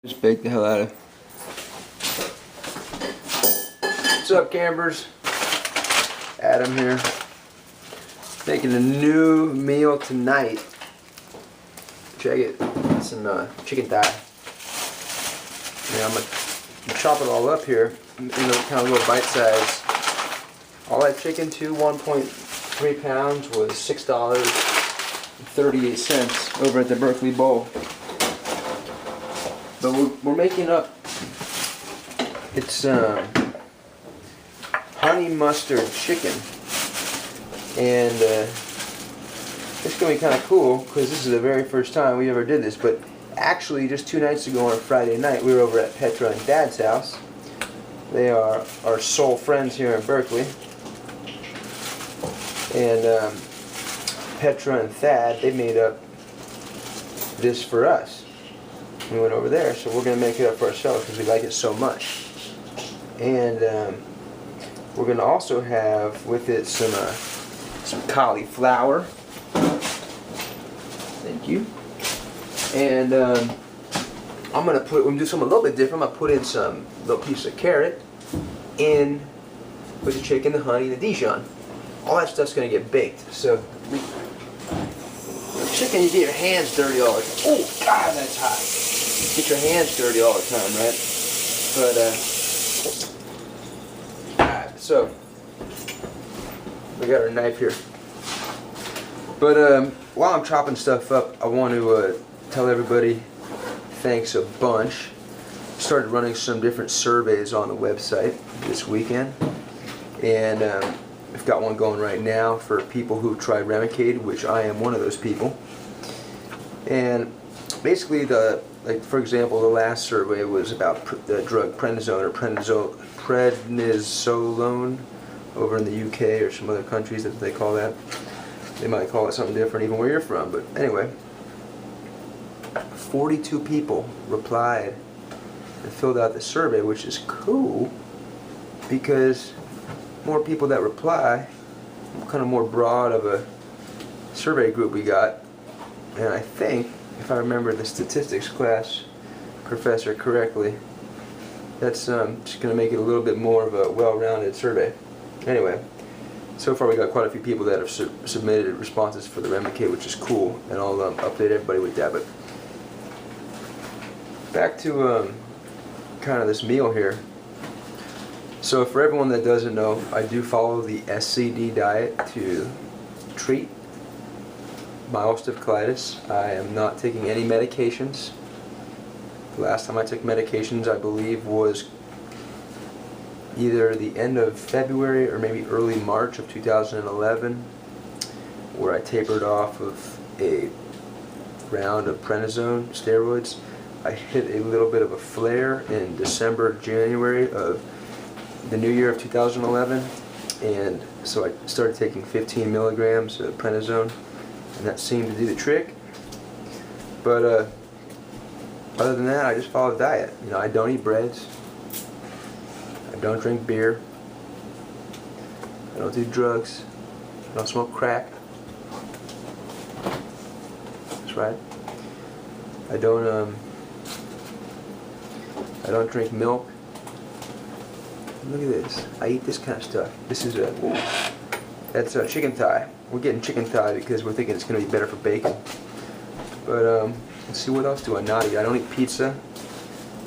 Just bake the hell out of it. What's up, campers? Adam here. Making a new meal tonight. Check it. Some chicken thigh. Yeah, I'm gonna chop it all up here in kind of little bite size. All that chicken to 1.3 pounds was $6.38 over at the Berkeley Bowl. But we're making up, it's honey mustard chicken, and it's going to be kind of cool because this is the very first time we ever did this. But actually just 2 nights ago on a Friday night we were over at Petra and Dad's house. They are our soul friends here in Berkeley, and Petra and Thad, they made up this for us. We went over there, so we're going to make it up for ourselves because we like it so much. And we're going to also have with it some cauliflower. Thank you. And I'm going to do something a little bit different. I'm going to put in some little piece of carrot in with the chicken, the honey, the Dijon. All that stuff's going to get baked. So chicken, you get your hands dirty all the time. Oh, God, that's hot. Get your hands dirty all the time, right? But, alright, so, we got our knife here. But, while I'm chopping stuff up, I want to tell everybody thanks a bunch. Started running some different surveys on the website this weekend. And, I've got one going right now for people who tried Remicade, which I am one of those people. And basically, for example, the last survey was about the drug prednisone or prednisolone over in the UK or some other countries that they call that. They might call it something different even where you're from. But anyway, 42 people replied and filled out the survey, which is cool because more people that reply, kind of more broad of a survey group we got. And I think, if I remember the statistics class professor correctly, that's just going to make it a little bit more of a well-rounded survey. Anyway, so far we got quite a few people that have submitted responses for the Remicade, which is cool, and I'll update everybody with that. But back to kind of this meal here. So for everyone that doesn't know, I do follow the SCD diet to treat my ulcerative colitis. I am not taking any medications. The last time I took medications, I believe, was either the end of February or maybe early March of 2011, where I tapered off of a round of prednisone steroids. I hit a little bit of a flare in December, January of the new year of 2011, and so I started taking 15 milligrams of prednisone, and that seemed to do the trick. But other than that, I just follow the diet. You know, I don't eat breads, I don't drink beer, I don't do drugs, I don't smoke crack. That's right. I don't drink milk. Look at this. I eat this kind of stuff. This is that's chicken thigh. We're getting chicken thigh because we're thinking it's going to be better for bacon. But let's see, what else do I not eat? I don't eat pizza.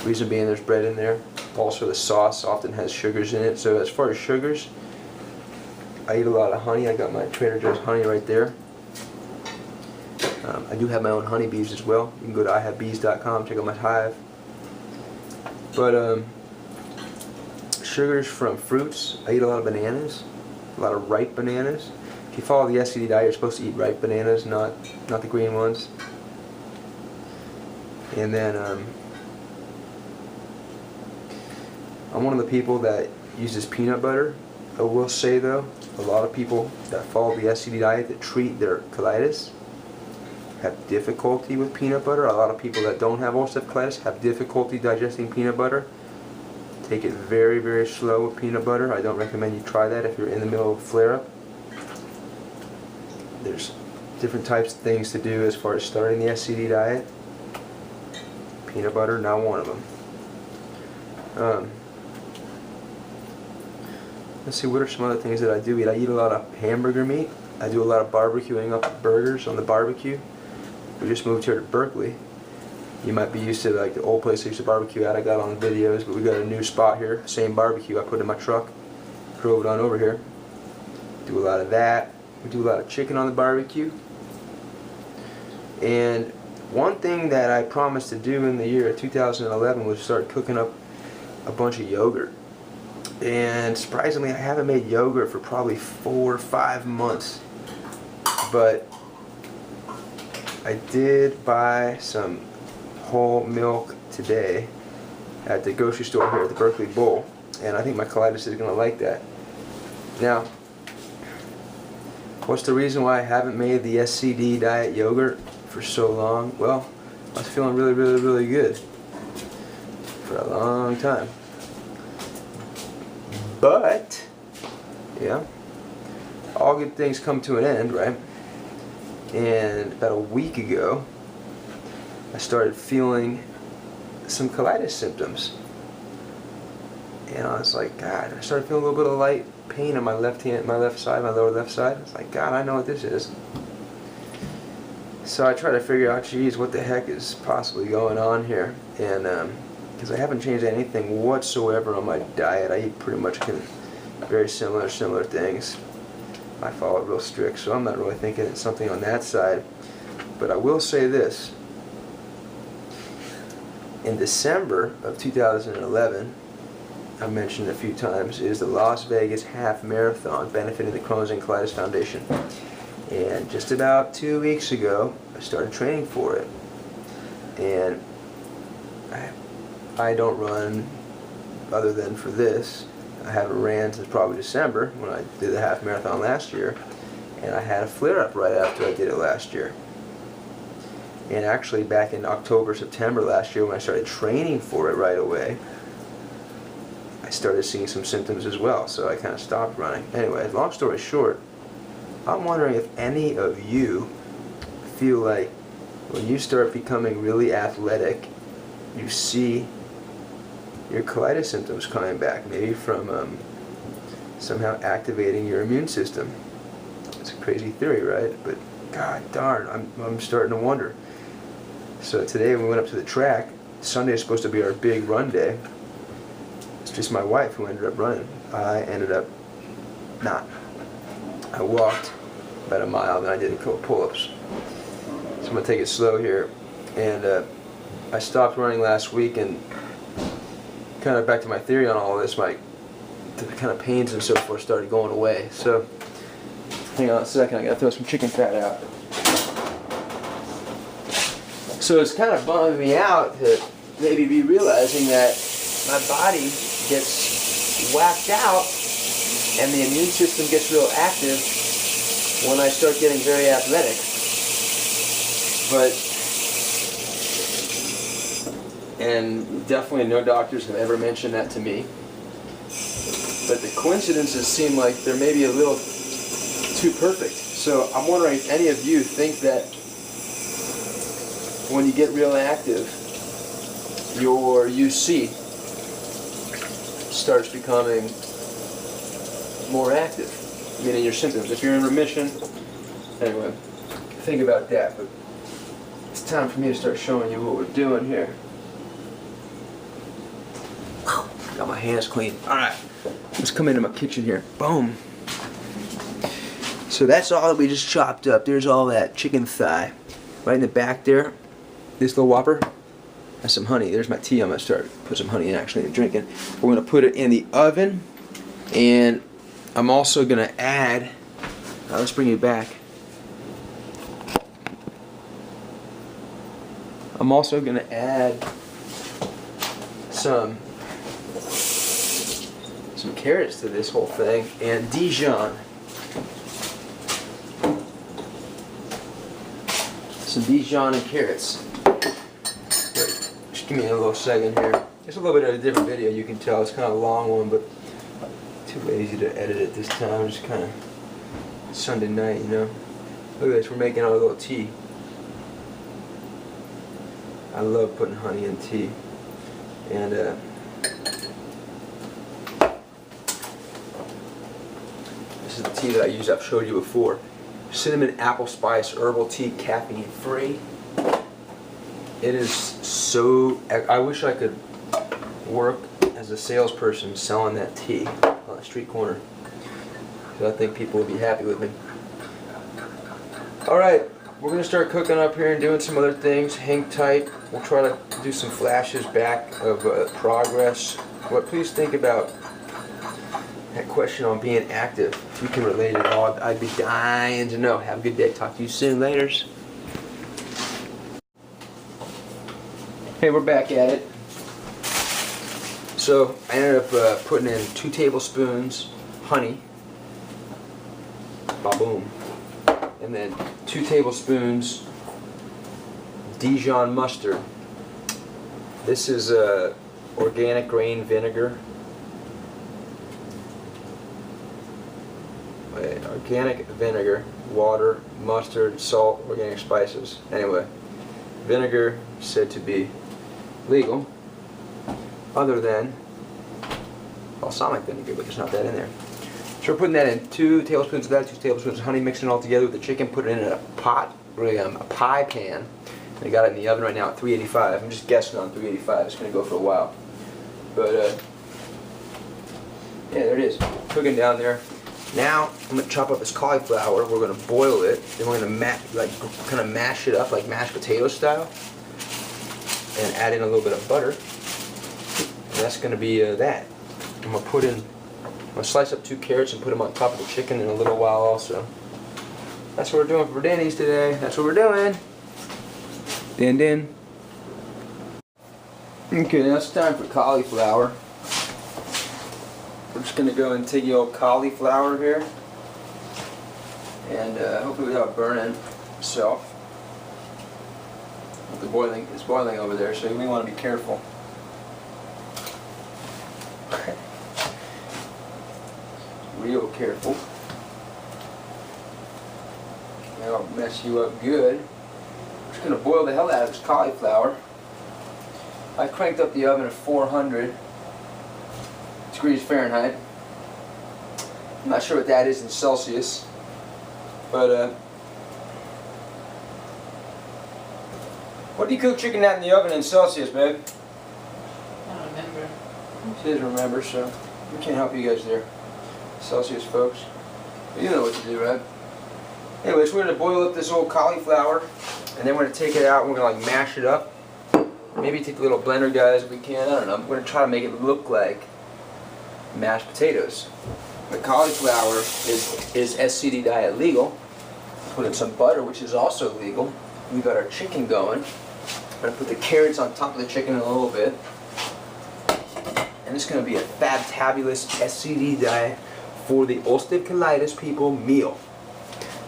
Reason being, there's bread in there. Also, the sauce often has sugars in it. So as far as sugars, I eat a lot of honey. I got my Trader Joe's honey right there. I do have my own honeybees as well. You can go to ihavebees.com, check out my hive. But sugars from fruits. I eat a lot of bananas, a lot of ripe bananas. If you follow the SCD diet, you're supposed to eat ripe bananas, not the green ones. And then I'm one of the people that uses peanut butter. I will say though, a lot of people that follow the SCD diet that treat their colitis have difficulty with peanut butter. A lot of people that don't have ulcerative colitis have difficulty digesting peanut butter. Take it very, very slow with peanut butter. I don't recommend you try that if you're in the middle of a flare-up. There's different types of things to do as far as starting the SCD diet. peanut butter, not one of them. Let's see, what are some other things that I do eat? I eat a lot of hamburger meat. I do a lot of barbecuing up burgers on the barbecue. We just moved here to Berkeley. You might be used to like the old place I used to barbecue at. I got on the videos, but we got a new spot here. Same barbecue I put in my truck. Drove it on over here. Do a lot of that. We do a lot of chicken on the barbecue. And one thing that I promised to do in the year 2011 was start cooking up a bunch of yogurt. And surprisingly, I haven't made yogurt for probably 4 or 5 months. But I did buy some whole milk today at the grocery store here at the Berkeley Bowl, and I think my colitis is going to like that. Now, what's the reason why I haven't made the SCD diet yogurt for so long? Well, I was feeling really good for a long time. But, yeah, all good things come to an end, right? And about a week ago, I started feeling some colitis symptoms. And I was like, God, I started feeling a little bit of light pain on my left hand, my left side, my lower left side. It's like, God, I know what this is. So I tried to figure out, geez, what the heck is possibly going on here? And because I haven't changed anything whatsoever on my diet. I eat pretty much very similar things. I follow it real strict, so I'm not really thinking it's something on that side. But I will say this. In December of 2011, I mentioned a few times, is the Las Vegas Half Marathon benefiting the Crohn's and Colitis Foundation. And just about 2 weeks ago, I started training for it. And I don't run other than for this. I haven't ran since probably December when I did the half marathon last year. And I had a flare-up right after I did it last year. And actually back in October, September last year when I started training for it right away, I started seeing some symptoms as well, so I kind of stopped running. Anyway, long story short, I'm wondering if any of you feel like when you start becoming really athletic, you see your colitis symptoms coming back, maybe from somehow activating your immune system. It's a crazy theory, right? But God darn, I'm starting to wonder. So today we went up to the track. Sunday is supposed to be our big run day. It's just my wife who ended up running. I ended up not. I walked about a mile, then I did a couple pull-ups. So I'm going to take it slow here. And I stopped running last week, and kind of back to my theory on all this, the kind of pains and so forth started going away. So hang on a second, I got to throw some chicken fat out. So it's kind of bumming me out to maybe be realizing that my body gets whacked out and the immune system gets real active when I start getting very athletic. And definitely no doctors have ever mentioned that to me. But the coincidences seem like they're maybe a little too perfect. So I'm wondering if any of you think that when you get real active, your UC starts becoming more active, meaning your symptoms. If you're in remission, anyway, think about that. But it's time for me to start showing you what we're doing here. Got my hands clean. Alright, let's come into my kitchen here. Boom. So that's all that we just chopped up. There's all that chicken thigh. Right in the back there, this little whopper has some honey. There's my tea. I'm going to start put some honey in actually and drink it. We're going to put it in the oven, and I'm also going to add, let's bring it back. I'm also going to add some carrots to this whole thing, and Dijon. Some Dijon and carrots. Wait, just give me a little second here. It's a little bit of a different video, you can tell. It's kind of a long one, but too lazy to edit it this time. Just kind of Sunday night, you know. Look at this, we're making our little tea. I love putting honey in tea. And this is the tea that I use. I've showed you before. Cinnamon apple spice herbal tea, caffeine free. It is so. I wish I could work as a salesperson selling that tea on the street corner. So I think people would be happy with me. Alright, we're going to start cooking up here and doing some other things. Hang tight. We'll try to do some flashes back of progress. But please think about that question on being active. If you can relate at all, I'd be dying to know. Have a good day. Talk to you soon. Laters. Hey, we're back at it. So I ended up putting in 2 tablespoons honey. Ba-boom. And then 2 tablespoons Dijon mustard. This is organic grain vinegar. Organic vinegar, water, mustard, salt, organic spices. Anyway, vinegar said to be legal, other than balsamic vinegar, but there's not that in there. So we're putting that in 2 tablespoons of that, 2 tablespoons of honey, mixing it all together with the chicken, put it in a pot, really a pie pan. And I got it in the oven right now at 385. I'm just guessing on 385. It's going to go for a while. But yeah, there it is, cooking down there. Now I'm going to chop up this cauliflower. We're going to boil it. Then we're going to kind of mash it up like mashed potato style, and add in a little bit of butter. And that's going to be that. I'm going to slice up 2 carrots and put them on top of the chicken in a little while also. That's what we're doing for Denny's today. That's what we're doing. Din. Okay, now it's time for cauliflower. We're just going to go and take the old cauliflower here. And hopefully without burning itself. It's boiling over there, so we want to be careful. Real careful. That'll mess you up good. I'm just going to boil the hell out of this cauliflower. I cranked up the oven to 400 degrees Fahrenheit. I'm not sure what that is in Celsius, but what do you cook chicken at in the oven in Celsius, babe? I don't remember. She doesn't remember, so we can't help you guys there, Celsius folks. But you know what to do, right? Anyways, we're going to boil up this old cauliflower, and then we're going to take it out and we're going to like mash it up. Maybe take the little blender, guys, if we can. I don't know. We're going to try to make it look like mashed potatoes. The cauliflower is SCD diet legal. Put in some butter, which is also legal. We got our chicken going. I'm going to put the carrots on top of the chicken in a little bit. And it's going to be a fabtabulous SCD diet for the ulcerative colitis people meal.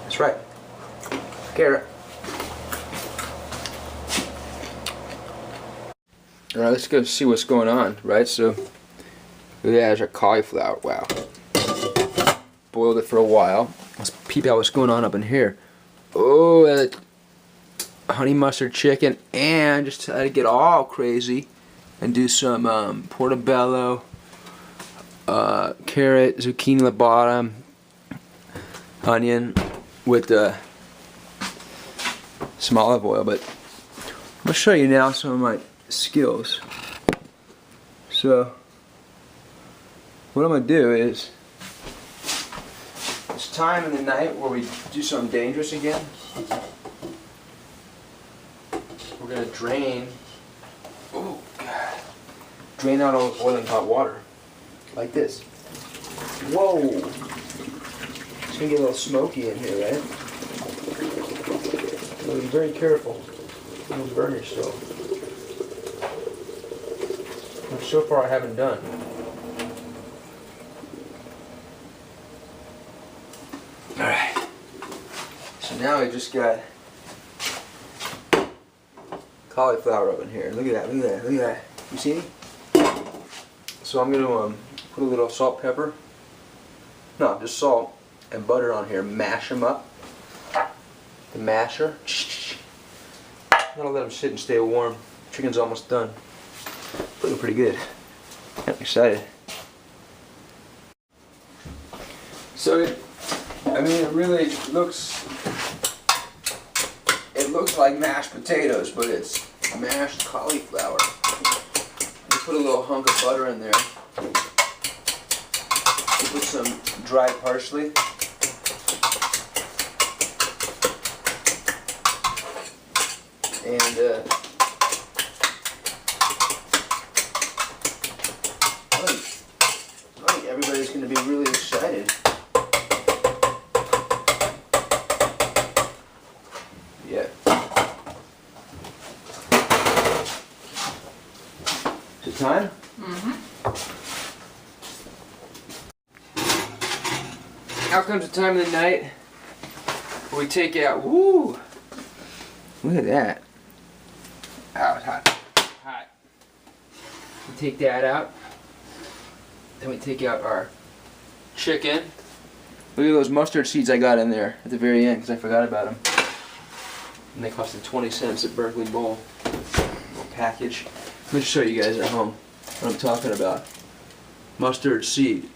That's right. Carrot. Alright, let's go see what's going on, right? So, there's our cauliflower. Wow. Boiled it for a while. Let's peep out what's going on up in here. Oh, honey mustard chicken, and just try to get all crazy and do some portobello, carrot, zucchini at the bottom, onion with some olive oil. But I'm going to show you now some of my skills. So what I'm going to do is, it's time in the night where we do something dangerous again. We're going to drain, oh God, drain out all the boiling hot water like this. Whoa, it's going to get a little smoky in here, right? So be very careful. Don't burn yourself. Which so far I haven't done. Alright. So now I just got cauliflower up in here. Look at that, look at that, look at that. You see me? So I'm going to put a little salt, pepper. No, just salt and butter on here. Mash them up. The masher. I'm going to let them sit and stay warm. Chicken's almost done. Looking pretty good. I'm excited. So it really looks, it looks like mashed potatoes, but it's mashed cauliflower. We put a little hunk of butter in there. We put some dried parsley. And I think everybody's going to be really excited. Yeah. Is it time? Mm-hmm. Now comes the time of the night where we take out, woo! Look at that. Oh, it's hot. Hot. We take that out. Then we take out our chicken. Look at those mustard seeds I got in there at the very end because I forgot about them. And they costed 20 cents at Berkeley Bowl. Little package. Let me show you guys at home what I'm talking about. Mustard seed.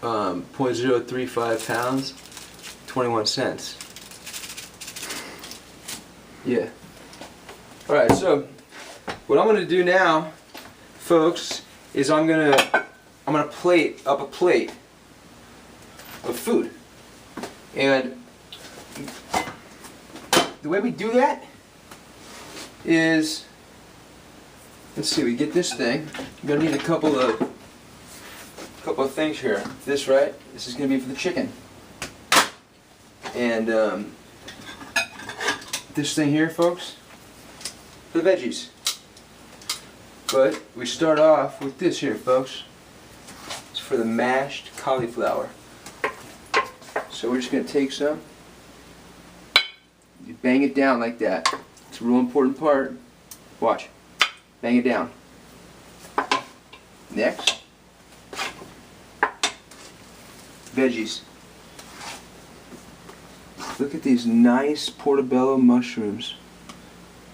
0.035 pounds. 21 cents. Yeah. Alright, so what I'm gonna do now, folks, is I'm gonna plate up a plate of food. And the way we do that is, let's see, we get this thing. We're gonna need a couple of things here. This, right? This is gonna be for the chicken. And this thing here, folks, for the veggies. But we start off with this here, folks. It's for the mashed cauliflower. So we're just going to take some. You bang it down like that. It's a real important part. Watch. Bang it down. Next. Veggies. Look at these nice portobello mushrooms.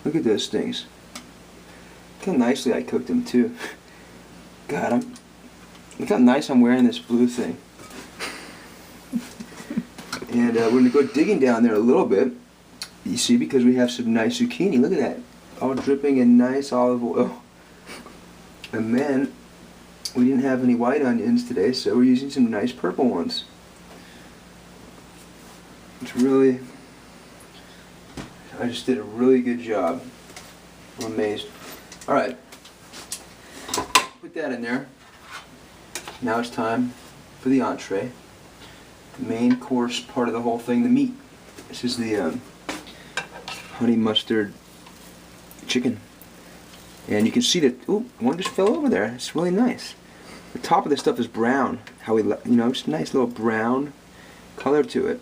Look at those things. Look how nicely I cooked them too. Got them. Look how nice I'm wearing this blue thing. And we're going to go digging down there a little bit. You see, because we have some nice zucchini. Look at that. All dripping in nice olive oil. And then, we didn't have any white onions today, so we're using some nice purple ones. It's really, I just did a really good job. I'm amazed. Alright, put that in there. Now it's time for the entree. The main course part of the whole thing, the meat. This is the honey mustard chicken. And you can see that, ooh, one just fell over there. It's really nice. The top of this stuff is brown. How we, just a nice little brown color to it.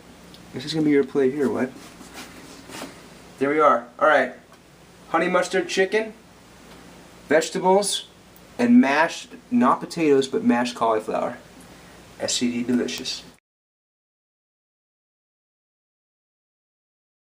This is going to be your plate here, what? There we are. Alright. Honey mustard chicken, vegetables, and mashed, not potatoes, but mashed cauliflower. SCD delicious.